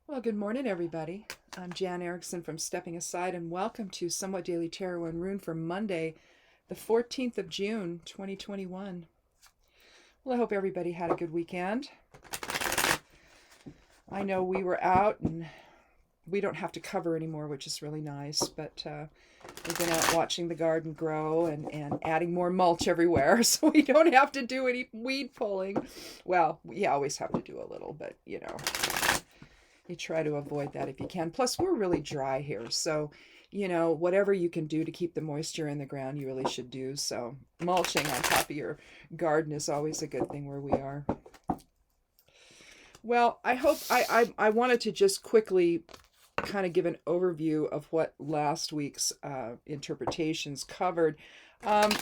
Well, good morning, everybody. I'm Jan Erickson from Stepping Aside, and welcome to Somewhat Daily Tarot and Rune for Monday, the 14th of June, 2021. Well, I hope everybody had a good weekend. I know we were out and we don't have to cover anymore, which is really nice, but we've been out watching the garden grow and adding more mulch everywhere, so we don't have to do any weed pulling. Well, you always have to do a little, but you try to avoid that if you can. Plus, we're really dry here. So, whatever you can do to keep the moisture in the ground, you really should do. So, mulching on top of your garden is always a good thing where we are. Well, I wanted to just quickly kind of give an overview of what last week's interpretations covered. Um,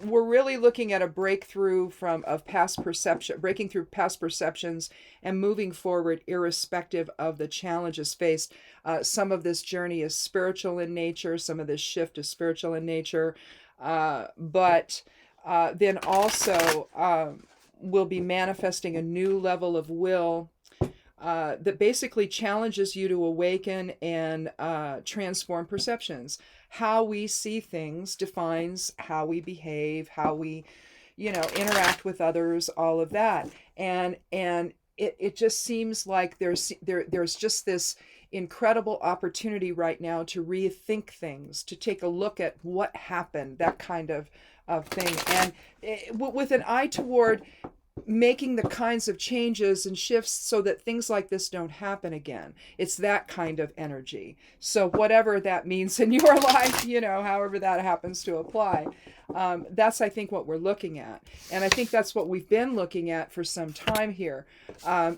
we're really looking at a breakthrough of past perception, breaking through past perceptions and moving forward irrespective of the challenges faced. Some of this journey is spiritual in nature, some of this shift is spiritual in nature, but then also we'll be manifesting a new level of will that basically challenges you to awaken and transform perceptions. How we see things defines how we behave, how we, interact with others, all of that. And it just seems like there's just this incredible opportunity right now to rethink things, to take a look at what happened, that kind of thing, and with an eye toward making the kinds of changes and shifts so that things like this don't happen again. It's that kind of energy. So whatever that means in your life, however that happens to apply, that's, I think, what we're looking at. And I think that's what we've been looking at for some time here.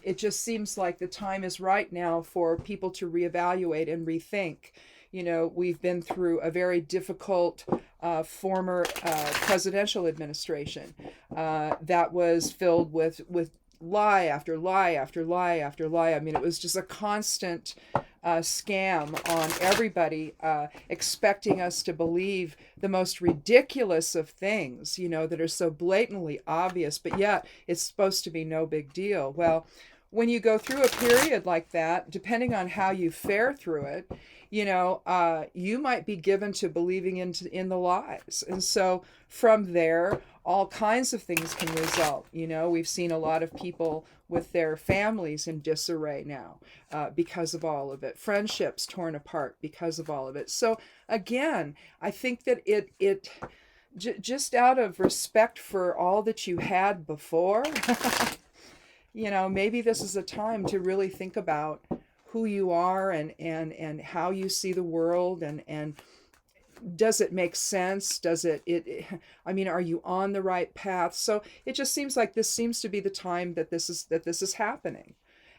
It just seems like the time is right now for people to reevaluate and rethink. We've been through a very difficult former presidential administration that was filled with lie after lie after lie after lie. I mean, it was just a constant scam on everybody, expecting us to believe the most ridiculous of things, that are so blatantly obvious, but yet it's supposed to be no big deal. Well, when you go through a period like that, depending on how you fare through it, you might be given to believing in the lies. And so from there, all kinds of things can result. We've seen a lot of people with their families in disarray now because of all of it. Friendships torn apart because of all of it. So again, I think that it just out of respect for all that you had before, maybe this is a time to really think about who you are and how you see the world, and does it make sense? Does I mean, are you on the right path? So it just seems like this seems to be the time that this is happening.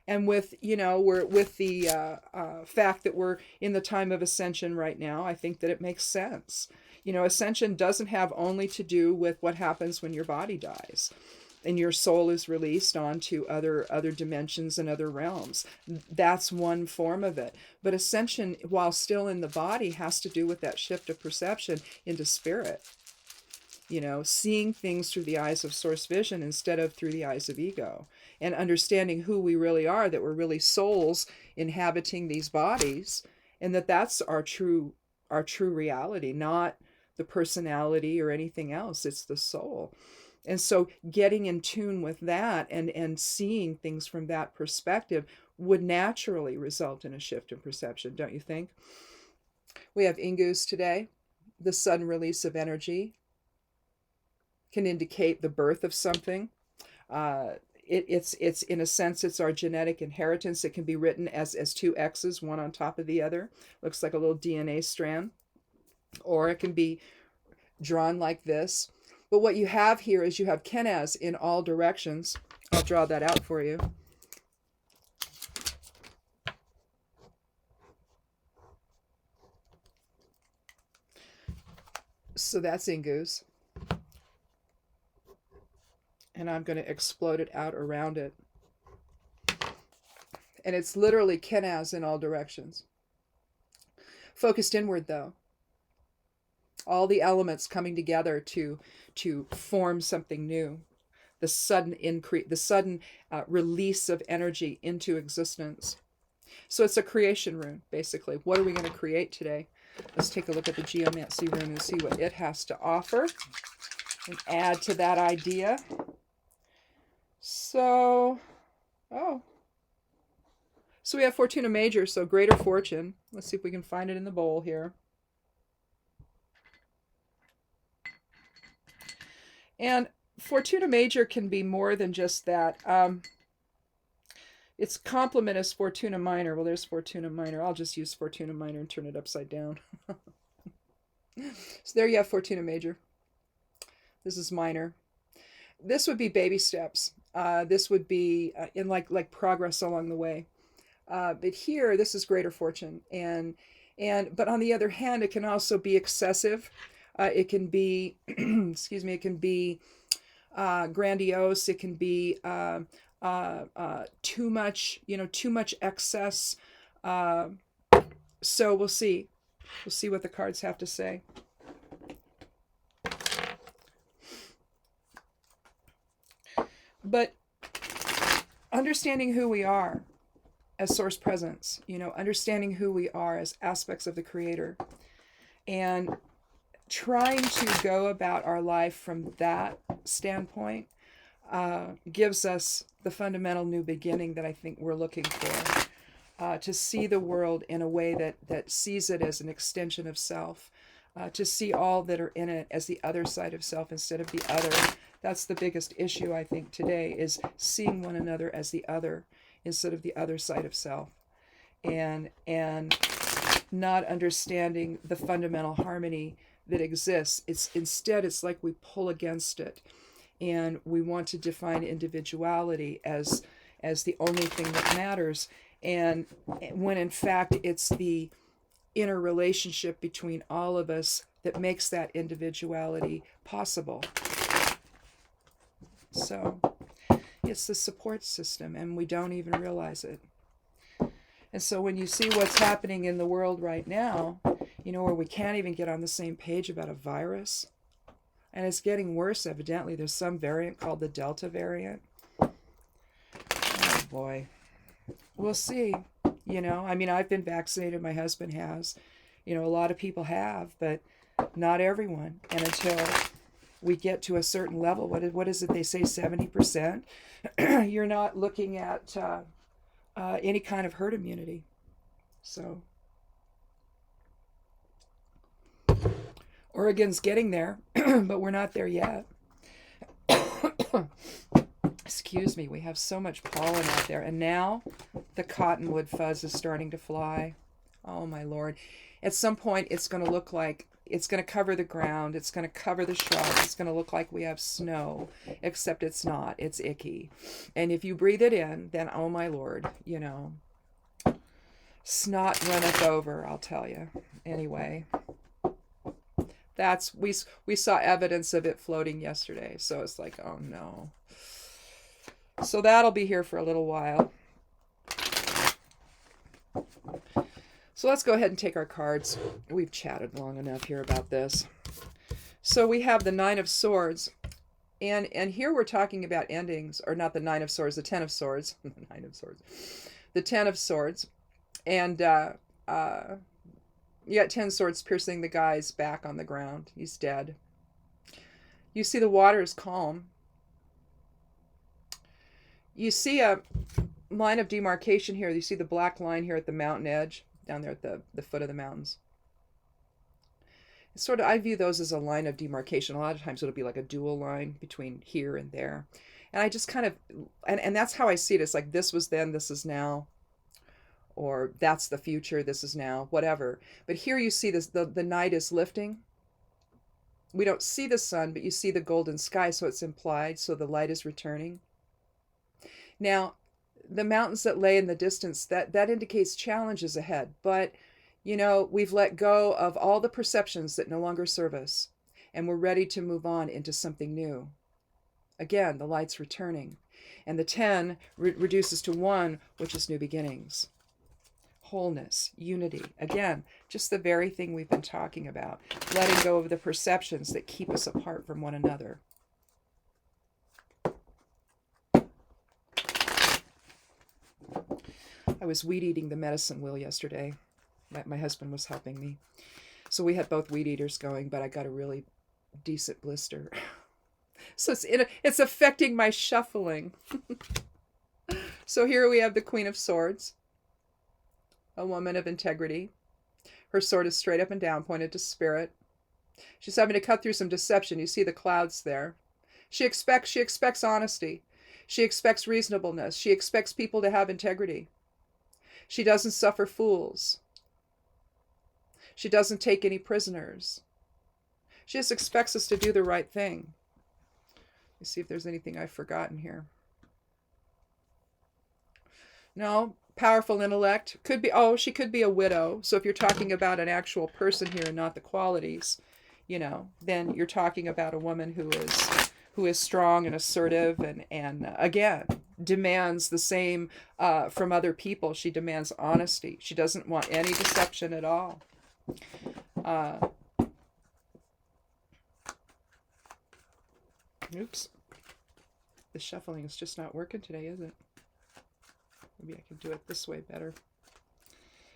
And with, we're with the fact that we're in the time of ascension right now, I think that it makes sense. Ascension doesn't have only to do with what happens when your body dies and your soul is released onto other dimensions and other realms. That's one form of it. But ascension, while still in the body, has to do with that shift of perception into spirit. Seeing things through the eyes of source vision instead of through the eyes of ego, and understanding who we really are, that we're really souls inhabiting these bodies, and that's our true reality, not the personality or anything else. It's the soul. And so getting in tune with that and seeing things from that perspective would naturally result in a shift in perception, don't you think? We have Ingus today. The sudden release of energy can indicate the birth of something. It's in a sense, it's our genetic inheritance. It can be written as two X's, one on top of the other. Looks like a little DNA strand. Or it can be drawn like this. But what you have here is you have Kenaz in all directions. I'll draw that out for you. So that's Ingus. And I'm going to explode it out around it. And it's literally Kenaz in all directions. Focused inward, though. All the elements coming together to form something new. The sudden increase, the sudden release of energy into existence. So it's a creation rune, basically. What are we going to create today? Let's take a look at the geomancy rune and see what it has to offer and add to that idea. So, so we have Fortuna Major, so greater fortune. Let's see if we can find it in the bowl here. And Fortuna Major can be more than just that. Its complement is Fortuna Minor. Well, there's Fortuna Minor. I'll just use Fortuna Minor and turn it upside down. So there you have Fortuna Major. This is minor. This would be baby steps. This would be in like progress along the way. But here, this is greater fortune. But on the other hand, it can also be excessive. It can be, excuse me, it can be grandiose. It can be too much, too much excess. So we'll see. We'll see what the cards have to say. But understanding who we are as source presence, understanding who we are as aspects of the Creator, and trying to go about our life from that standpoint gives us the fundamental new beginning that I think we're looking for. To see the world in a way that sees it as an extension of self, to see all that are in it as the other side of self instead of the other. That's the biggest issue, I think, today, is seeing one another as the other instead of the other side of self, and not understanding the fundamental harmony that exists. It's like we pull against it, and we want to define individuality as the only thing that matters. And when in fact it's the inner relationship between all of us that makes that individuality possible. So it's the support system, and we don't even realize it. And so when you see what's happening in the world right now, where we can't even get on the same page about a virus, and it's getting worse, evidently. There's some variant called the Delta variant. Oh boy. We'll see. I've been vaccinated. My husband has. A lot of people have, but not everyone. And until we get to a certain level, what is it they say, 70%? You're not looking at any kind of herd immunity. So Oregon's getting there, but we're not there yet. Excuse me, we have so much pollen out there. And now the cottonwood fuzz is starting to fly. Oh my Lord. At some point it's going to look like, it's going to cover the ground, it's going to cover the shrubs, it's going to look like we have snow, except it's not. It's icky. And if you breathe it in, then oh my Lord, snot runneth over, I'll tell you. Anyway, we saw evidence of it floating yesterday, so it's like, oh no. So that'll be here for a little while. So let's go ahead and take our cards. We've chatted long enough here about this. So we have the Nine of Swords. And here we're talking about endings, or not the Nine of Swords, the Ten of Swords. Nine of Swords. The Ten of Swords. And you got 10 swords piercing the guy's back on the ground. He's dead. You see the water is calm. You see a line of demarcation here. You see the black line here at the mountain edge, down there at the foot of the mountains. It's I view those as a line of demarcation. A lot of times it'll be like a dual line between here and there. And I just kind of, and that's how I see it. It's like, this was then, this is now. Or that's the future, this is now, whatever. But here you see this, the night is lifting. We don't see the sun, but you see the golden sky, so it's implied, so the light is returning. Now, the mountains that lay in the distance, that indicates challenges ahead. But, we've let go of all the perceptions that no longer serve us. And we're ready to move on into something new. Again, the light's returning. And the 10 reduces to 1, which is new beginnings. Wholeness, unity. Again, just the very thing we've been talking about. Letting go of the perceptions that keep us apart from one another. I was weed eating the medicine wheel yesterday. My husband was helping me. So we had both weed eaters going, but I got a really decent blister. So it's affecting my shuffling. So here we have the Queen of Swords, a woman of integrity. Her sword is straight up and down, pointed to spirit. She's having to cut through some deception. You see the clouds there. She expects honesty. She expects reasonableness. She expects people to have integrity. She doesn't suffer fools. She doesn't take any prisoners. She just expects us to do the right thing. Let's see if there's anything I've forgotten here. No, powerful intellect. Could be, she could be a widow. So if you're talking about an actual person here and not the qualities, then you're talking about a woman who is strong and assertive and again, demands the same from other people. She demands honesty. She doesn't want any deception at all. Oops. The shuffling is just not working today, is it? Maybe I can do it this way better.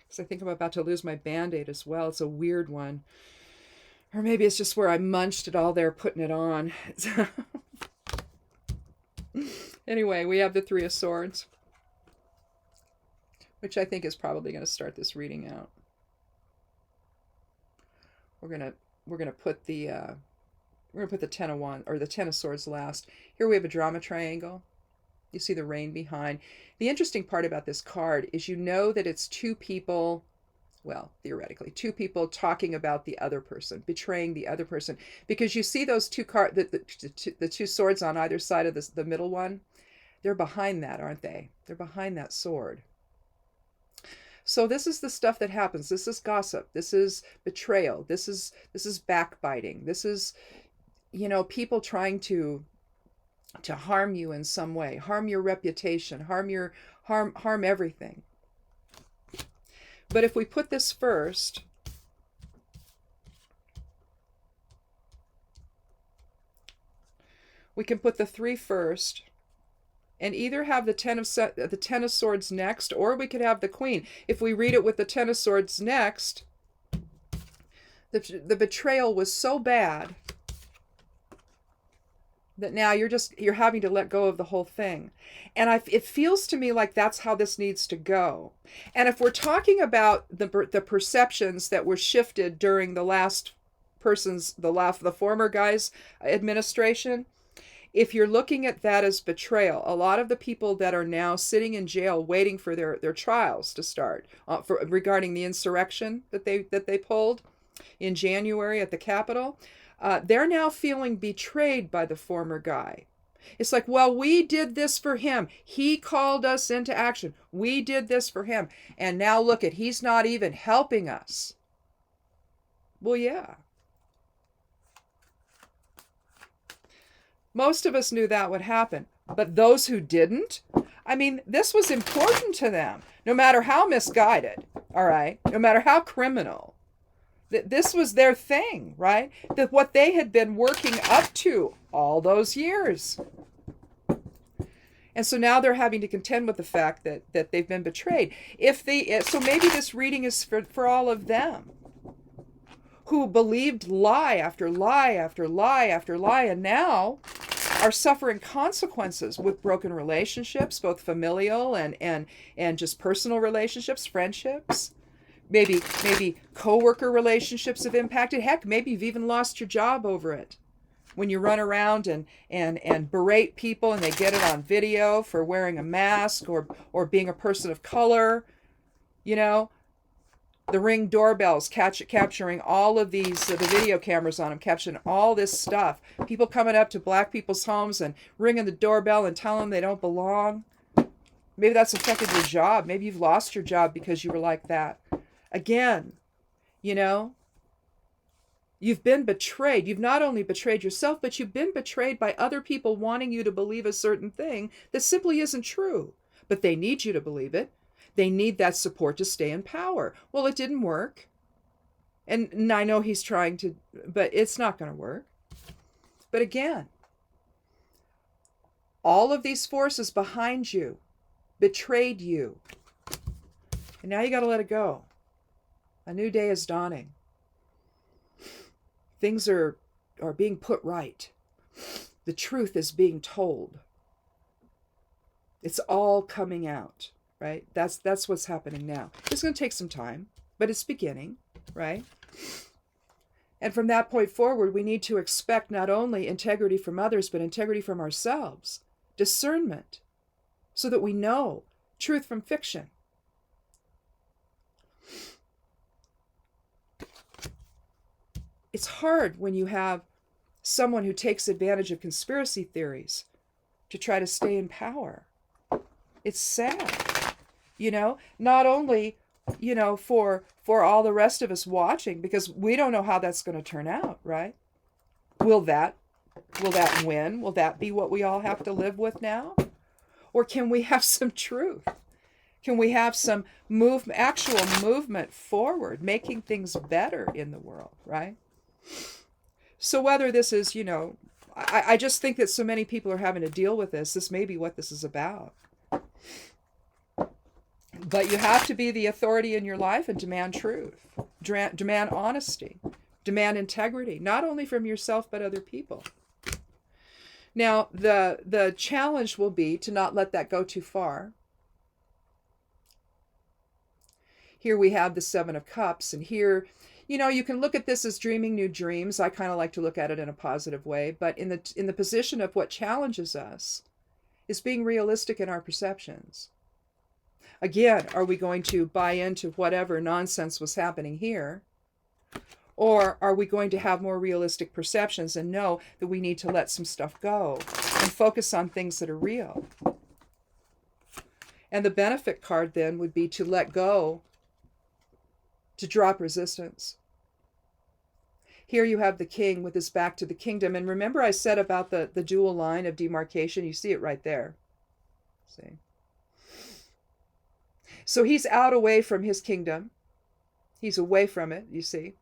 Because I think I'm about to lose my Band-Aid as well. It's a weird one. Or maybe it's just where I munched it all there putting it on. Anyway, we have the Three of Swords, which I think is probably going to start this reading out. We're gonna put the Ten of Wands or the Ten of Swords last. Here we have a drama triangle. You see the rain behind. The interesting part about this card is that it's two people, well, theoretically, two people talking about the other person, betraying the other person. Because you see those two the two swords on either side of the middle one. They're behind that, aren't they? They're behind that sword. So this is the stuff that happens. This is gossip. This is betrayal. This is backbiting. This is, people trying to harm you in some way, harm your reputation, harm everything. But if we put this first, we can put the three first, and either have the Ten of Swords next, or we could have the Queen. If we read it with the Ten of Swords next, the betrayal was so bad that now you're having to let go of the whole thing. And it feels to me like that's how this needs to go. And if we're talking about the perceptions that were shifted during the former guy's administration, if you're looking at that as betrayal, a lot of the people that are now sitting in jail waiting for their trials to start regarding the insurrection that they pulled in January at the Capitol, they're now feeling betrayed by the former guy. It's like, well, we did this for him. He called us into action. We did this for him. And now look he's not even helping us. Well, yeah. Most of us knew that would happen. But those who didn't, this was important to them. No matter how misguided, all right? No matter how criminal. This was their thing, right? That what they had been working up to all those years. And so now they're having to contend with the fact that they've been betrayed. So maybe this reading is for all of them who believed lie after lie after lie after lie, and now are suffering consequences with broken relationships, both familial and just personal relationships, friendships. Maybe coworker relationships have impacted. Heck, maybe you've even lost your job over it. When you run around and berate people and they get it on video for wearing a mask or being a person of color, the Ring doorbells capturing all of these, the video cameras on them, capturing all this stuff. People coming up to black people's homes and ringing the doorbell and telling them they don't belong. Maybe that's affected your job. Maybe you've lost your job because you were like that. Again, you've been betrayed. You've not only betrayed yourself, but you've been betrayed by other people wanting you to believe a certain thing that simply isn't true. But they need you to believe it. They need that support to stay in power. Well, it didn't work. And I know he's trying to, but it's not going to work. But again, all of these forces behind you betrayed you. And now you got to let it go. A new day is dawning. Things are being put right. The truth is being told. It's all coming out, right? That's what's happening now. It's going to take some time, but it's beginning, right? And from that point forward, we need to expect not only integrity from others, but integrity from ourselves, discernment, so that we know truth from fiction. It's hard when you have someone who takes advantage of conspiracy theories to try to stay in power. It's sad, not only, for all the rest of us watching, because we don't know how that's going to turn out, right? Will that win? Will that be what we all have to live with now? Or can we have some truth? Can we have some actual movement forward, making things better in the world, right? So whether this is, I just think that so many people are having to deal with this. This may be what this is about. But you have to be the authority in your life and demand truth, demand honesty, demand integrity, not only from yourself, but other people. Now, the challenge will be to not let that go too far. Here we have the Seven of Cups, and here, you can look at this as dreaming new dreams. I kind of like to look at it in a positive way, but in the position of what challenges us is being realistic in our perceptions. Again, are we going to buy into whatever nonsense was happening here? Or are we going to have more realistic perceptions and know that we need to let some stuff go and focus on things that are real? And the benefit card then would be to let go, to drop resistance. Here you have the king with his back to the kingdom. And remember I said about the dual line of demarcation? You see it right there. See? So he's out away from his kingdom. He's away from it, you see.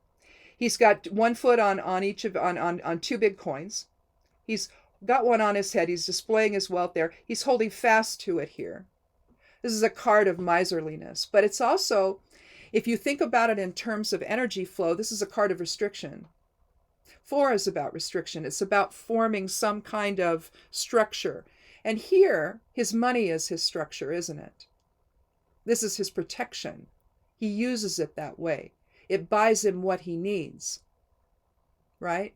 He's got one foot on each of on two big coins. He's got one on his head. He's displaying his wealth there. He's holding fast to it here. This is a card of miserliness, but it's also, if you think about it in terms of energy flow, this is a card of restriction. 4 is about restriction. It's about forming some kind of structure. And here, his money is his structure, isn't it? This is his protection. He uses it that way. It buys him what he needs, right?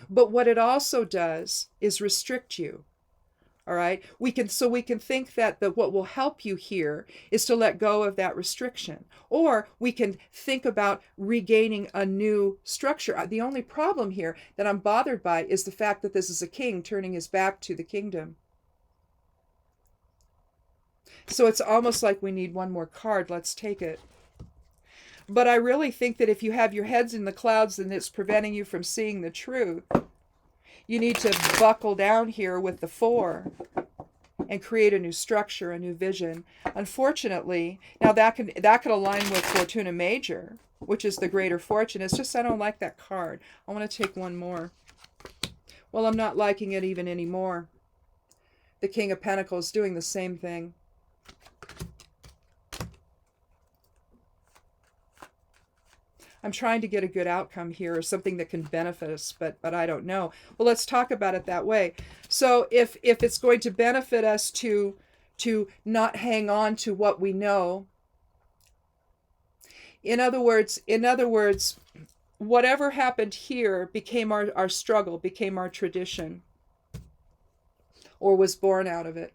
But what it also does is restrict you, all right? We can think that what will help you here is to let go of that restriction. Or we can think about regaining a new structure. The only problem here that I'm bothered by is the fact that this is a king turning his back to the kingdom. So it's almost like we need one more card. Let's take it. But I really think that if you have your heads in the clouds and it's preventing you from seeing the truth, you need to buckle down here with the 4 and create a new structure, a new vision. Unfortunately, now that could align with Fortuna Major, which is the greater fortune. It's just I don't like that card. I want to take one more. Well, I'm not liking it even anymore. The King of Pentacles doing the same thing. I'm trying to get a good outcome here, or something that can benefit us, but I don't know. Well, let's talk about it that way. So if it's going to benefit us to not hang on to what we know, in other words, whatever happened here became our struggle, became our tradition, or was born out of it.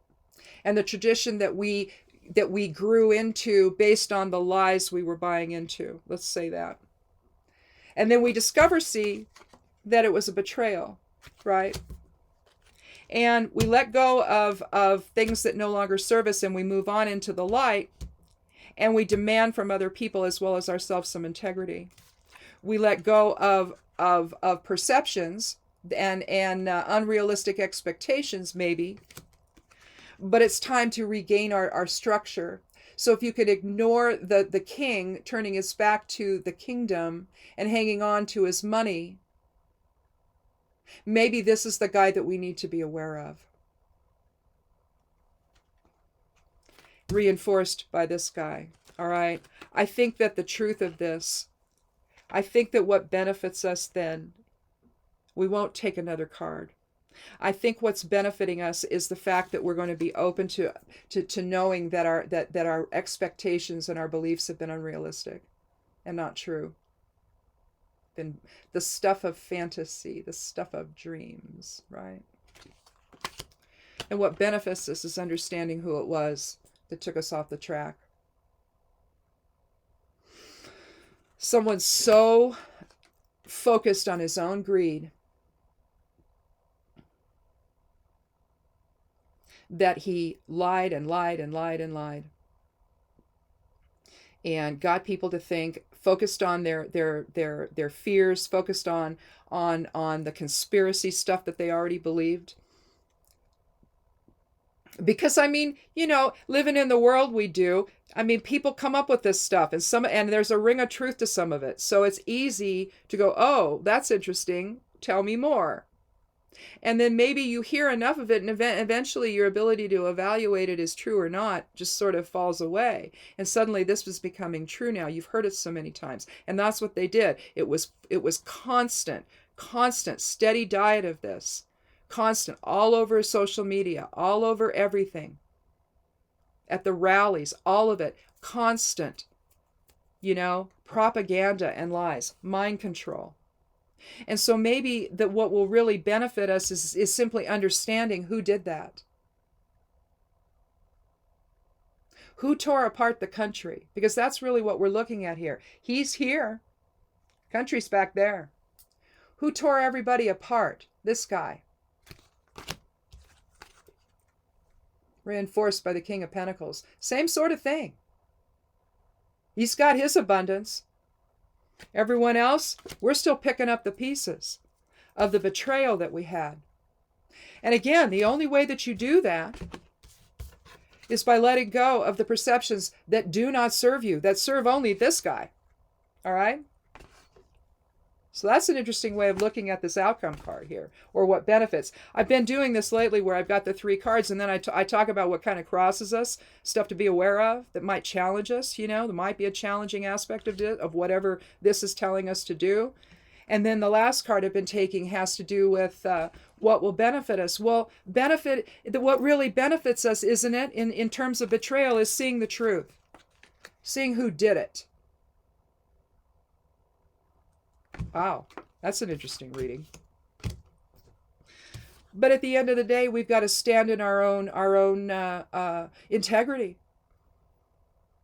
And the tradition that we grew into based on the lies we were buying into. Let's say that. And then we see that it was a betrayal, right? And we let go of things that no longer serve us, and we move on into the light, and we demand from other people as well as ourselves some integrity. We let go of perceptions and unrealistic expectations, maybe, but it's time to regain our structure. So if you could ignore the king turning his back to the kingdom and hanging on to his money, maybe this is the guy that we need to be aware of. reinforced by this guy. All right. I think that the truth of this, I think that what benefits us then, we won't take another card. I think what's benefiting us is the fact that we're going to be open to knowing that our expectations and our beliefs have been unrealistic and not true. Been the stuff of fantasy, the stuff of dreams, right? And what benefits us is understanding who it was that took us off the track. Someone so focused on his own greed that he lied and lied and lied and lied, and got people to think, focused on their fears, focused on the conspiracy stuff that they already believed. Because I mean, living in the world we do, I mean, people come up with this stuff, and there's a ring of truth to some of it. So it's easy to go, oh, that's interesting. Tell me more. And then maybe you hear enough of it, and eventually your ability to evaluate it as true or not just sort of falls away. And suddenly this was becoming true now. You've heard it so many times. And that's what they did. It was constant, steady diet of this. Constant, all over social media, all over everything. At the rallies, all of it. Constant, propaganda and lies, mind control. And so maybe that what will really benefit us is simply understanding who did that. Who tore apart the country? Because that's really what we're looking at here. He's here. Country's back there. Who tore everybody apart? This guy. Reinforced by the King of Pentacles. Same sort of thing. He's got his abundance. Everyone else, we're still picking up the pieces of the betrayal that we had. And again, the only way that you do that is by letting go of the perceptions that do not serve you, that serve only this guy. All right? So that's an interesting way of looking at this outcome card here, or what benefits. I've been doing this lately where I've got the 3 cards, and then I talk about what kind of crosses us, stuff to be aware of that might challenge us, there might be a challenging aspect of whatever this is telling us to do. And then the last card I've been taking has to do with what will benefit us. Well, what really benefits us, isn't it, in terms of betrayal, is seeing the truth, seeing who did it. Wow, that's an interesting reading. But at the end of the day, we've got to stand in our own integrity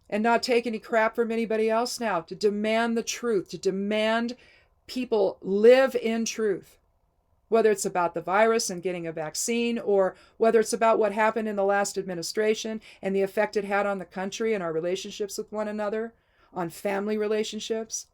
and not take any crap from anybody else now, to demand the truth, to demand people live in truth, whether it's about the virus and getting a vaccine, or whether it's about what happened in the last administration and the effect it had on the country and our relationships with one another, on family relationships.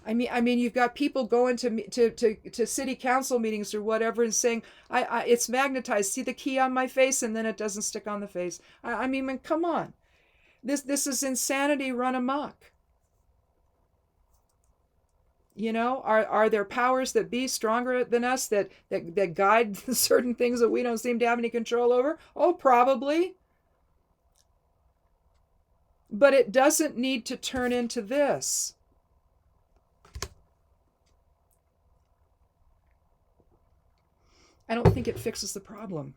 I mean, you've got people going to city council meetings or whatever and saying, it's magnetized. See the key on my face, and then it doesn't stick on the face. I mean, come on. This is insanity run amok. Are there powers that be stronger than us that guide certain things that we don't seem to have any control over? Oh, probably. But it doesn't need to turn into this. I don't think it fixes the problem.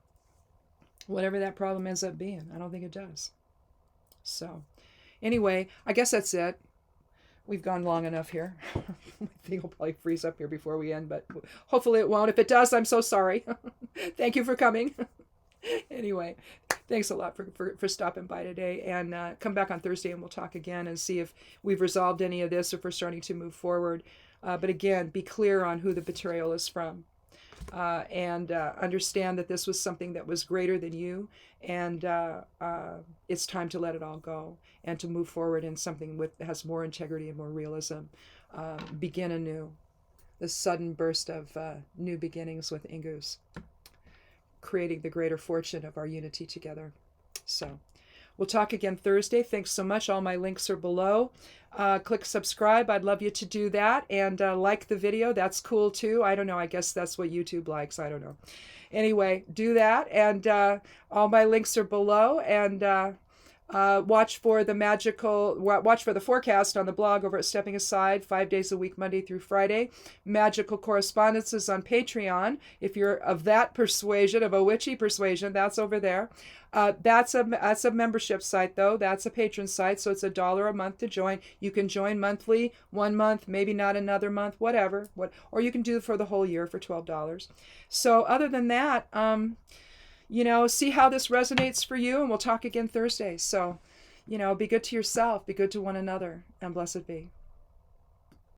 Whatever that problem ends up being, I don't think it does. So, anyway, I guess that's it. We've gone long enough here. I think we'll probably freeze up here before we end, but hopefully it won't. If it does, I'm so sorry. Thank you for coming. Anyway, thanks a lot for stopping by today, and come back on Thursday and we'll talk again and see if we've resolved any of this, if we're starting to move forward. But again, be clear on who the betrayal is from. And understand that this was something that was greater than you, and it's time to let it all go and to move forward in something that has more integrity and more realism. Begin anew. The sudden burst of new beginnings with Ingus, creating the greater fortune of our unity together. So, We'll talk again Thursday. Thanks so much. All my links are below. Click subscribe. I'd love you to do that. And like the video. That's cool too. I don't know. I guess that's what YouTube likes. I don't know. Anyway, do that. And all my links are below. And watch for the forecast on the blog over at Stepping Aside, 5 days a week, Monday through Friday. Magical correspondences on Patreon. If you're of that persuasion, of a witchy persuasion, that's over there. That's a membership site though. That's a patron site, so it's $1 a month to join. You can join monthly, 1 month, maybe not another month, whatever. Or you can do it for the whole year for $12. So other than that, see how this resonates for you, and we'll talk again Thursday. So, be good to yourself, be good to one another, and blessed be.